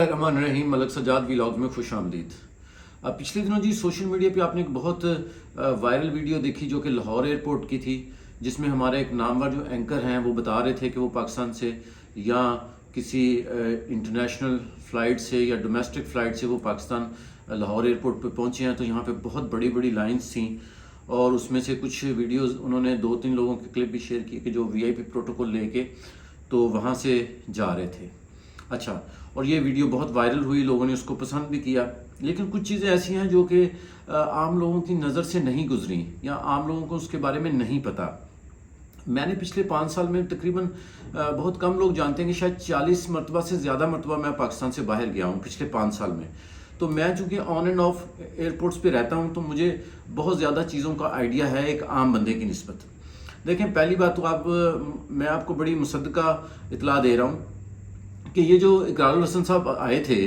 الرحمن الرحیم ملک سجاد ویلاگز میں خوش آمدید۔ اب پچھلے دنوں جی سوشل میڈیا پہ آپ نے ایک بہت وائرل ویڈیو دیکھی جو کہ لاہور ایئرپورٹ کی تھی، جس میں ہمارے ایک نامور جو اینکر ہیں وہ بتا رہے تھے کہ وہ پاکستان سے یا کسی انٹرنیشنل فلائٹ سے یا ڈومیسٹک فلائٹ سے وہ پاکستان لاہور ایئرپورٹ پہ پہنچے ہیں، تو یہاں پہ بہت بڑی بڑی لائنز تھیں اور اس میں سے کچھ ویڈیوز انہوں نے 2-3 لوگوں کے کلپ بھی شیئر کیے کہ جو VIP پروٹوکول لے کے تو وہاں سے جا رہے تھے۔ اچھا، اور یہ ویڈیو بہت وائرل ہوئی، لوگوں نے اس کو پسند بھی کیا، لیکن کچھ چیزیں ایسی ہیں جو کہ عام لوگوں کی نظر سے نہیں گزری یا عام لوگوں کو اس کے بارے میں نہیں پتہ۔ میں نے پچھلے 5 سال میں تقریباً بہت کم لوگ جانتے ہیں کہ شاید 40 مرتبہ سے زیادہ مرتبہ میں پاکستان سے باہر گیا ہوں پچھلے 5 سال میں۔ تو میں چونکہ آن اینڈ آف ایئرپورٹس پہ رہتا ہوں تو مجھے بہت زیادہ چیزوں کا آئیڈیا ہے ایک عام بندے کی نسبت۔ دیکھیں، پہلی بات تو میں آپ کو بڑی مصدقہ اطلاع دے رہا ہوں کہ یہ جو اقرار الحسن صاحب آئے تھے،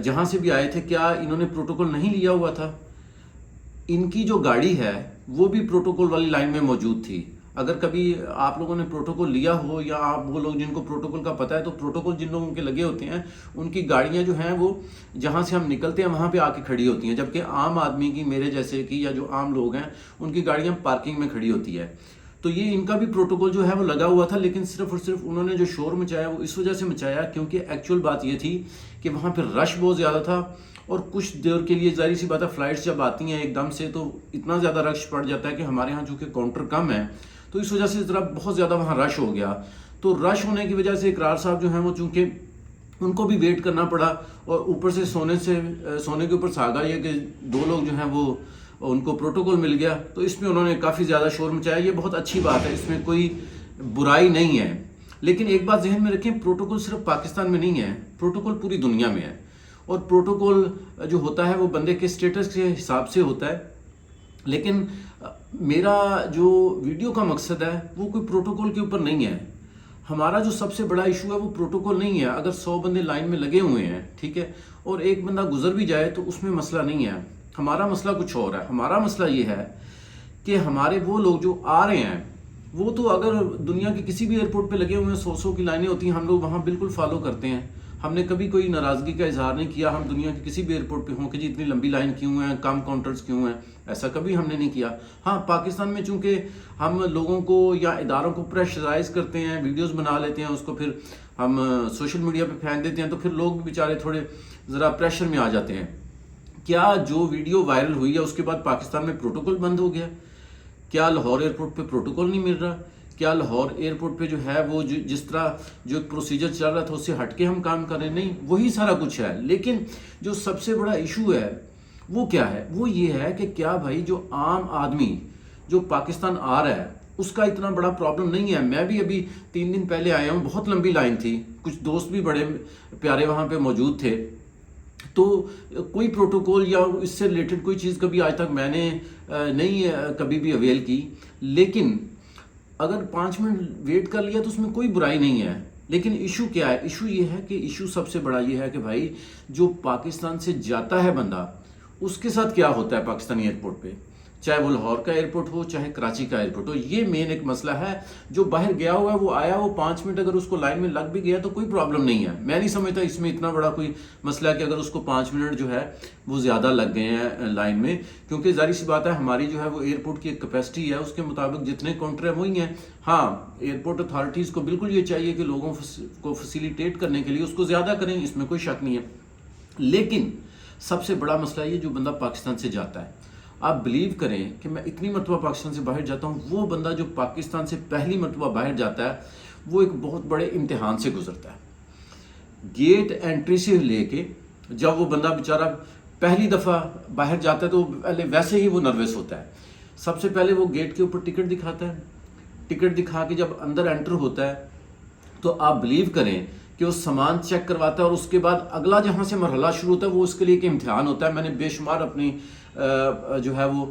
جہاں سے بھی آئے تھے، کیا انہوں نے پروٹوکول نہیں لیا ہوا تھا؟ ان کی جو گاڑی ہے وہ بھی پروٹوکول والی لائن میں موجود تھی۔ اگر کبھی آپ لوگوں نے پروٹوکول لیا ہو یا آپ وہ لوگ جن کو پروٹوکول کا پتہ ہے، تو پروٹوکول جن لوگوں کے لگے ہوتے ہیں ان کی گاڑیاں جو ہیں وہ جہاں سے ہم نکلتے ہیں وہاں پہ آ کے کھڑی ہوتی ہیں، جبکہ عام آدمی کی، میرے جیسے کی یا جو عام لوگ ہیں ان کی گاڑیاں پارکنگ میں کھڑی ہوتی ہے۔ تو یہ ان کا بھی پروٹوکول جو ہے وہ لگا ہوا تھا، لیکن صرف اور صرف انہوں نے جو شور مچایا وہ اس وجہ سے مچایا کیونکہ ایکچول بات یہ تھی کہ وہاں پہ رش بہت زیادہ تھا، اور کچھ دیر کے لیے ظاہر سی بات ہے فلائٹس جب آتی ہیں ایک دم سے تو اتنا زیادہ رش پڑ جاتا ہے کہ ہمارے ہاں چونکہ کاؤنٹر کم ہے تو اس وجہ سے ذرا بہت زیادہ وہاں رش ہو گیا۔ تو رش ہونے کی وجہ سے اقرار صاحب جو ہیں وہ چونکہ ان کو بھی ویٹ کرنا پڑا، اور اوپر سے سونے کے اوپر سہاگا یہ کہ 2 لوگ جو ہیں وہ ان کو پروٹوکول مل گیا، تو اس میں انہوں نے کافی زیادہ شور مچایا۔ یہ بہت اچھی بات ہے، اس میں کوئی برائی نہیں ہے، لیکن ایک بات ذہن میں رکھیں، پروٹوکول صرف پاکستان میں نہیں ہے، پروٹوکول پوری دنیا میں ہے، اور پروٹوکول جو ہوتا ہے وہ بندے کے سٹیٹس کے حساب سے ہوتا ہے۔ لیکن میرا جو ویڈیو کا مقصد ہے وہ کوئی پروٹوکول کے اوپر نہیں ہے۔ ہمارا جو سب سے بڑا ایشو ہے وہ پروٹوکول نہیں ہے۔ اگر 100 بندے لائن میں لگے ہوئے ہیں، ٹھیک ہے، اور ایک بندہ گزر بھی جائے تو اس میں مسئلہ نہیں ہے۔ ہمارا مسئلہ کچھ اور ہے۔ ہمارا مسئلہ یہ ہے کہ ہمارے وہ لوگ جو آ رہے ہیں وہ تو اگر دنیا کے کسی بھی ایئرپورٹ پہ لگے ہوئے ہیں 100 کی لائنیں ہوتی ہیں، ہم لوگ وہاں بالکل فالو کرتے ہیں۔ ہم نے کبھی کوئی ناراضگی کا اظہار نہیں کیا، ہم دنیا کے کسی بھی ایئرپورٹ پہ ہوں کہ جی اتنی لمبی لائن کیوں ہیں، کم کاؤنٹرز کیوں ہیں، ایسا کبھی ہم نے نہیں کیا۔ ہاں، پاکستان میں چونکہ ہم لوگوں کو یا اداروں کو پریشرائز کرتے ہیں، ویڈیوز بنا لیتے ہیں، اس کو پھر ہم سوشل میڈیا پہ پھینک دیتے ہیں، تو پھر لوگ بیچارے تھوڑے ذرا پریشر میں آ جاتے ہیں۔ کیا جو ویڈیو وائرل ہوئی ہے اس کے بعد پاکستان میں پروٹوکول بند ہو گیا؟ کیا لاہور ایئرپورٹ پہ پروٹوکول نہیں مل رہا؟ کیا لاہور ایئرپورٹ پہ جو ہے وہ جس طرح جو ایک پروسیجر چل رہا تھا اس سے ہٹ کے ہم کام کر رہے ہیں؟ نہیں، وہی سارا کچھ ہے۔ لیکن جو سب سے بڑا ایشو ہے وہ کیا ہے؟ وہ یہ ہے کہ کیا بھائی جو عام آدمی جو پاکستان آ رہا ہے اس کا اتنا بڑا پرابلم نہیں ہے؟ میں بھی ابھی 3 دن پہلے آیا ہوں، بہت لمبی لائن تھی، کچھ دوست بھی بڑے پیارے وہاں پہ موجود تھے، تو کوئی پروٹوکول یا اس سے ریلیٹڈ کوئی چیز کبھی آج تک میں نے نہیں کبھی بھی اویل کی۔ لیکن اگر 5 منٹ ویٹ کر لیا تو اس میں کوئی برائی نہیں ہے۔ لیکن ایشو کیا ہے؟ ایشو یہ ہے کہ ایشو سب سے بڑا یہ ہے کہ بھائی جو پاکستان سے جاتا ہے بندہ، اس کے ساتھ کیا ہوتا ہے پاکستانی ایئرپورٹ پہ، چاہے وہ لاہور کا ایئرپورٹ ہو چاہے کراچی کا ایئرپورٹ ہو۔ یہ مین ایک مسئلہ ہے۔ جو باہر گیا ہوا ہے وہ آیا، وہ 5 منٹ اگر اس کو لائن میں لگ بھی گیا تو کوئی پرابلم نہیں ہے۔ میں نہیں سمجھتا اس میں اتنا بڑا کوئی مسئلہ ہے کہ اگر اس کو 5 منٹ جو ہے وہ زیادہ لگ گئے ہیں لائن میں، کیونکہ ظاہر سی بات ہے ہماری جو ہے وہ ایئرپورٹ کی ایک کیپیسٹی ہے، اس کے مطابق جتنے کاؤنٹر ہیں وہی ہیں۔ ہاں، ایئرپورٹ اتھارٹیز کو بالکل یہ چاہیے کہ لوگوں کو فیسیلیٹیٹ کرنے کے لیے اس کو زیادہ کریں، اس میں کوئی شک نہیں ہے۔ لیکن سب سے بڑا مسئلہ یہ جو بندہ پاکستان سے جاتا ہے، آپ بلیو کریں کہ میں اتنی مرتبہ پاکستان سے باہر جاتا ہوں، وہ بندہ جو پاکستان سے پہلی مرتبہ باہر جاتا ہے وہ ایک بہت بڑے امتحان سے گزرتا ہے۔ گیٹ انٹری سے لے کے جب وہ بندہ بیچارہ پہلی دفعہ باہر جاتا ہے تو پہلے ویسے ہی وہ نروس ہوتا ہے۔ سب سے پہلے وہ گیٹ کے اوپر ٹکٹ دکھاتا ہے، ٹکٹ دکھا کے جب اندر انٹر ہوتا ہے تو آپ بلیو کریں کہ وہ سامان چیک کرواتا ہے، اور اس کے بعد اگلا جہاں سے مرحلہ شروع ہوتا ہے وہ اس کے لیے ایک امتحان ہوتا ہے۔ میں نے بے شمار اپنی جو ہے وہ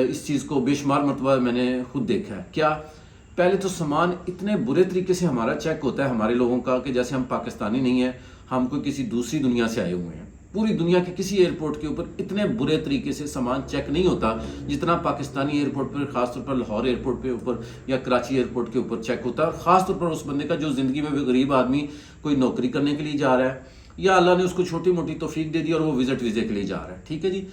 اس چیز کو بے شمار مرتبہ میں نے خود دیکھا ہے۔ کیا پہلے تو سامان اتنے برے طریقے سے ہمارا چیک ہوتا ہے ہمارے لوگوں کا کہ جیسے ہم پاکستانی نہیں ہیں، ہم کوئی کسی دوسری دنیا سے آئے ہوئے ہیں۔ پوری دنیا کے کسی ایئرپورٹ کے اوپر اتنے برے طریقے سے سامان چیک نہیں ہوتا جتنا پاکستانی ایئرپورٹ پر، خاص طور پر لاہور ایئرپورٹ پہ اوپر یا کراچی ایئرپورٹ کے اوپر چیک ہوتا ہے، اور خاص طور پر اس بندے کا جو زندگی میں بھی غریب آدمی کوئی نوکری کرنے کے لیے جا رہا ہے یا اللہ نے اس کو چھوٹی موٹی توفیق دے دی اور وہ وزٹ ویزے کے لیے جا رہا ہے، ٹھیک ہے جی،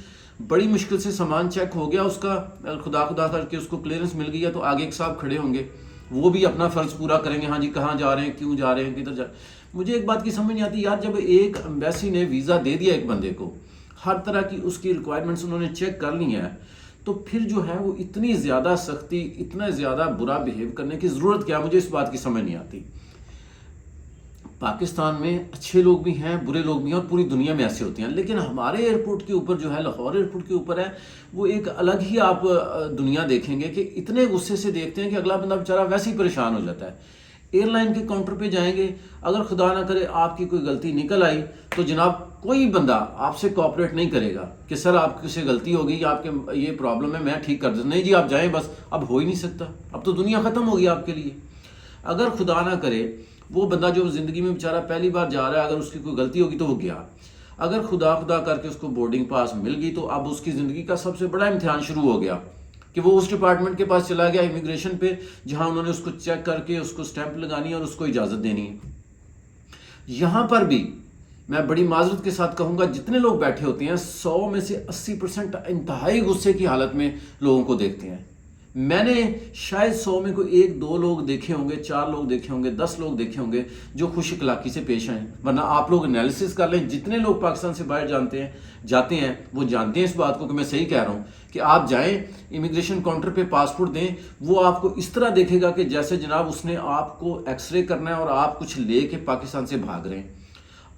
بڑی مشکل سے سامان چیک ہو گیا اس کا، خدا کر کے اس کو کلیئرنس مل گئی ہے، تو آگے ایک صاحب کھڑے ہوں گے، وہ بھی اپنا فرض پورا کریں گے، ہاں جی کہاں جا رہے ہیں، کیوں جا رہے ہیں، کدھر جا رہے ہیں۔ مجھے ایک بات کی سمجھ نہیں آتی یار، جب ایک ایمبیسی نے ویزا دے دیا ایک بندے کو، ہر طرح کی اس کی ریکوائرمنٹس انہوں نے چیک کر لی ہیں، تو پھر جو ہے وہ اتنی زیادہ سختی، اتنا زیادہ برا بیہیو کرنے کی ضرورت کیا؟ مجھے اس بات کی سمجھ نہیں آتی۔ پاکستان میں اچھے لوگ بھی ہیں، برے لوگ بھی ہیں، اور پوری دنیا میں ایسے ہوتے ہیں، لیکن ہمارے ایئرپورٹ کے اوپر جو ہے، لاہور ایئرپورٹ کے اوپر ہے، وہ ایک الگ ہی آپ دنیا دیکھیں گے کہ اتنے غصے سے دیکھتے ہیں کہ اگلا بندہ بیچارہ ویسے ہی پریشان ہو جاتا ہے۔ ایئر لائن کے کاؤنٹر پہ جائیں گے، اگر خدا نہ کرے آپ کی کوئی غلطی نکل آئی تو جناب کوئی بندہ آپ سے کوآپریٹ نہیں کرے گا کہ سر آپ سے غلطی ہو گئی، آپ کے یہ پرابلم ہے، میں ٹھیک کر دوں، نہیں جی آپ جائیں بس، اب ہو ہی نہیں سکتا، اب تو دنیا ختم ہو گئی آپ کے لیے۔ اگر خدا نہ کرے وہ بندہ جو زندگی میں بیچارہ پہلی بار جا رہا ہے، اگر اس کی کوئی غلطی ہوگی تو وہ گیا، اگر خدا کر کے اس کو بورڈنگ پاس مل گئی تو اب اس کی زندگی کا سب سے بڑا امتحان شروع ہو گیا کہ وہ اس ڈپارٹمنٹ کے پاس چلا گیا، امیگریشن پہ، جہاں انہوں نے اس کو چیک کر کے اس کو سٹیمپ لگانی ہے اور اس کو اجازت دینی ہے۔ یہاں پر بھی میں بڑی معذرت کے ساتھ کہوں گا، جتنے لوگ بیٹھے ہوتے ہیں 100 میں سے 80% انتہائی غصے کی حالت میں لوگوں کو دیکھتے ہیں۔ میں نے شاید 100 میں کوئی 1-2 لوگ دیکھے ہوں گے، 4 لوگ دیکھے ہوں گے، 10 لوگ دیکھے ہوں گے جو خوش اخلاقی سے پیش آئیں، ورنہ آپ لوگ انالیسس کر لیں، جتنے لوگ پاکستان سے باہر جاتے ہیں وہ جانتے ہیں اس بات کو کہ میں صحیح کہہ رہا ہوں کہ آپ جائیں امیگریشن کاؤنٹر پہ پاسپورٹ دیں، وہ آپ کو اس طرح دیکھے گا کہ جیسے جناب اس نے آپ کو ایکس رے کرنا ہے اور آپ کچھ لے کے پاکستان سے بھاگ رہے ہیں۔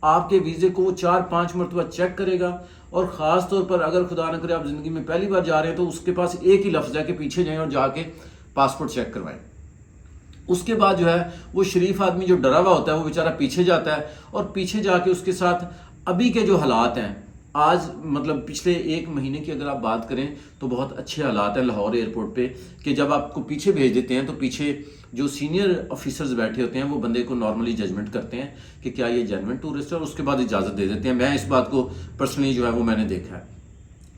آپ کے ویزے کو وہ 4-5 مرتبہ چیک کرے گا، اور خاص طور پر اگر خدا نہ کرے آپ زندگی میں پہلی بار جا رہے ہیں تو اس کے پاس ایک ہی لفظ ہے کہ پیچھے جائیں اور جا کے پاسپورٹ چیک کروائیں۔ اس کے بعد جو ہے وہ شریف آدمی جو ڈرا ہوا ہوتا ہے وہ بیچارہ پیچھے جاتا ہے، اور پیچھے جا کے اس کے ساتھ ابھی کے جو حالات ہیں، آج مطلب پچھلے 1 مہینے کی اگر آپ بات کریں تو بہت اچھے حالات ہیں لاہور ایئرپورٹ پہ، کہ جب آپ کو پیچھے بھیج دیتے ہیں تو پیچھے جو سینئر آفیسرز بیٹھے ہوتے ہیں وہ بندے کو نارملی ججمنٹ کرتے ہیں کہ کیا یہ جینوئن ٹورسٹ ہے، اور اس کے بعد اجازت دے دیتے ہیں۔ میں اس بات کو پرسنلی جو ہے وہ میں نے دیکھا ہے،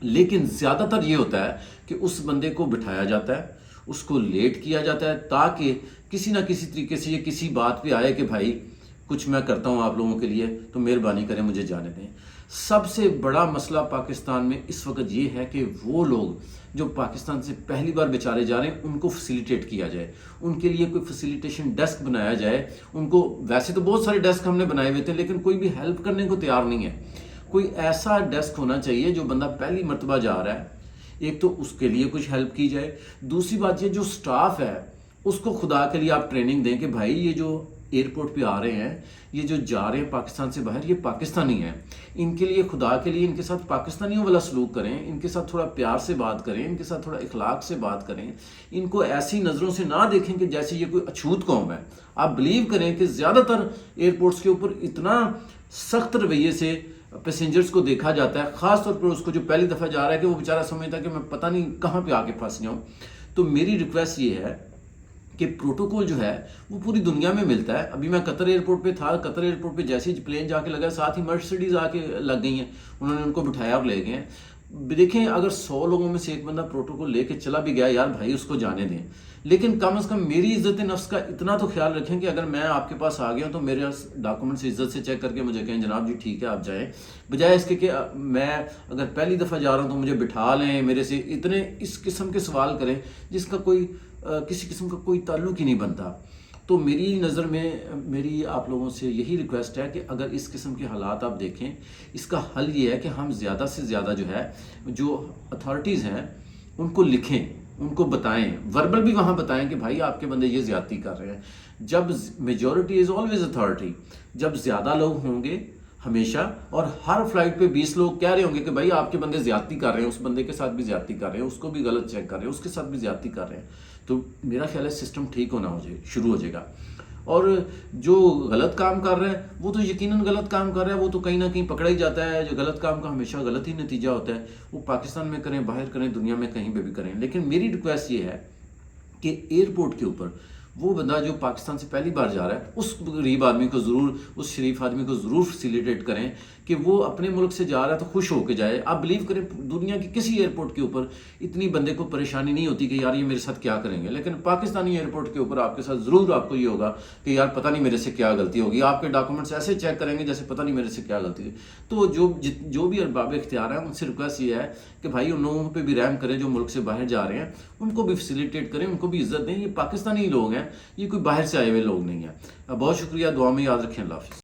لیکن زیادہ تر یہ ہوتا ہے کہ اس بندے کو بٹھایا جاتا ہے، اس کو لیٹ کیا جاتا ہے، تاکہ کسی نہ کسی طریقے سے یہ کسی بات پہ آئے کہ بھائی کچھ میں کرتا ہوں آپ لوگوں کے لیے تو مہربانی کریں مجھے جانے دیں۔ سب سے بڑا مسئلہ پاکستان میں اس وقت یہ ہے کہ وہ لوگ جو پاکستان سے پہلی بار بیچارے جا رہے ہیں ان کو فیسیلیٹیٹ کیا جائے، ان کے لیے کوئی فیسیلیٹیشن ڈیسک بنایا جائے ان کو۔ ویسے تو بہت سارے ڈیسک ہم نے بنائے ہوئے تھے، لیکن کوئی بھی ہیلپ کرنے کو تیار نہیں ہے۔ کوئی ایسا ڈیسک ہونا چاہیے جو بندہ پہلی مرتبہ جا رہا ہے، ایک تو اس کے لیے کچھ ہیلپ کی جائے، دوسری بات یہ جو سٹاف ہے اس کو خدا کے لیے آپ ٹریننگ دیں کہ بھائی یہ جو ایئرپورٹ پہ آ رہے ہیں، یہ جو جا رہے ہیں پاکستان سے باہر، یہ پاکستانی ہیں، ان کے لیے خدا کے لیے ان کے ساتھ پاکستانیوں والا سلوک کریں، ان کے ساتھ تھوڑا پیار سے بات کریں، ان کے ساتھ تھوڑا اخلاق سے بات کریں، ان کو ایسی نظروں سے نہ دیکھیں کہ جیسے یہ کوئی اچھوت قوم ہے۔ آپ بلیو کریں کہ زیادہ تر ایئرپورٹس کے اوپر اتنا سخت رویے سے پیسنجرز کو دیکھا جاتا ہے، خاص طور پر اس کو جو پہلی دفعہ جا رہا ہے، کہ وہ بیچارہ سمجھتا ہے کہ میں پتہ نہیں کہاں پہ آ کے پھنس جاؤں۔ تو میری ریکویسٹ یہ ہے کہ پروٹوکول جو ہے وہ پوری دنیا میں ملتا ہے۔ ابھی میں قطر ایئرپورٹ پہ تھا، قطر ایئرپورٹ پہ جیسے ہی پلین جا کے لگا، ساتھ ہی مرسیڈیز آ کے لگ گئی ہیں، انہوں نے ان کو بٹھایا اور لے گئے ہیں۔ دیکھیں اگر 100 لوگوں میں سے ایک بندہ پروٹوکول لے کے چلا بھی گیا، یار بھائی اس کو جانے دیں، لیکن کم از کم میری عزت نفس کا اتنا تو خیال رکھیں کہ اگر میں آپ کے پاس آ گیا ہوں تو میرے ڈاکومنٹس عزت سے چیک کر کے مجھے کہیں جناب جی ٹھیک ہے آپ جائیں، بجائے اس کے کہ میں اگر پہلی دفعہ جا رہا ہوں تو مجھے بٹھا لیں، میرے سے اتنے اس قسم کے سوال کریں جس کا کوئی کسی قسم کا کوئی تعلق ہی نہیں بنتا۔ تو میری نظر میں میری آپ لوگوں سے یہی ریکویسٹ ہے کہ اگر اس قسم کے حالات آپ دیکھیں، اس کا حل یہ ہے کہ ہم زیادہ سے زیادہ جو ہے جو اتھارٹیز ہیں ان کو لکھیں، ان کو بتائیں، وربل بھی وہاں بتائیں کہ بھائی آپ کے بندے یہ زیادتی کر رہے ہیں۔ جب میجورٹی از آلویز اتھارٹی، جب زیادہ لوگ ہوں گے ہمیشہ، اور ہر فلائٹ پہ 20 لوگ کہہ رہے ہوں گے کہ بھائی آپ کے بندے زیادتی کر رہے ہیں، اس بندے کے ساتھ بھی زیادتی کر رہے ہیں، اس کو بھی غلط چیک کر رہے ہیں، اس کے ساتھ بھی زیادتی کر رہے ہیں، تو میرا خیال ہے سسٹم ٹھیک ہونا شروع ہو جائے گا۔ اور جو غلط کام کر رہا ہے وہ تو یقیناً غلط کام کر رہا ہے، وہ تو کہیں نہ کہیں پکڑا ہی جاتا ہے۔ جو غلط کام کا ہمیشہ غلط ہی نتیجہ ہوتا ہے، وہ پاکستان میں کریں، باہر کریں، دنیا میں کہیں پہ بھی کریں۔ لیکن میری ریکویسٹ یہ ہے کہ ایئرپورٹ کے اوپر وہ بندہ جو پاکستان سے پہلی بار جا رہا ہے اس غریب آدمی کو ضرور، اس شریف آدمی کو ضرور فیسیلیٹیٹ کریں کہ وہ اپنے ملک سے جا رہا ہے تو خوش ہو کے جائے۔ آپ بلیو کریں دنیا کی کسی ایئرپورٹ کے اوپر اتنی بندے کو پریشانی نہیں ہوتی کہ یار یہ میرے ساتھ کیا کریں گے، لیکن پاکستانی ایئرپورٹ کے اوپر آپ کے ساتھ ضرور آپ کو یہ ہوگا کہ یار پتہ نہیں میرے سے کیا غلطی ہوگی، آپ کے ڈاکومنٹس ایسے چیک کریں گے جیسے پتہ نہیں میرے سے کیا غلطی ہے۔ تو جو بھی ارباب اختیار ہیں ان سے ریکویسٹ یہ ہے کہ بھائی ان لوگوں پہ بھی رحم کریں جو ملک سے باہر جا رہے ہیں، ان کو بھی فیسیلیٹیٹ کریں، ان کو بھی عزت دیں۔ یہ پاکستانی لوگ ہیں، یہ کوئی باہر سے آئے ہوئے لوگ نہیں ہیں۔ بہت شکریہ، دعا میں یاد رکھیں، اللہ حافظ۔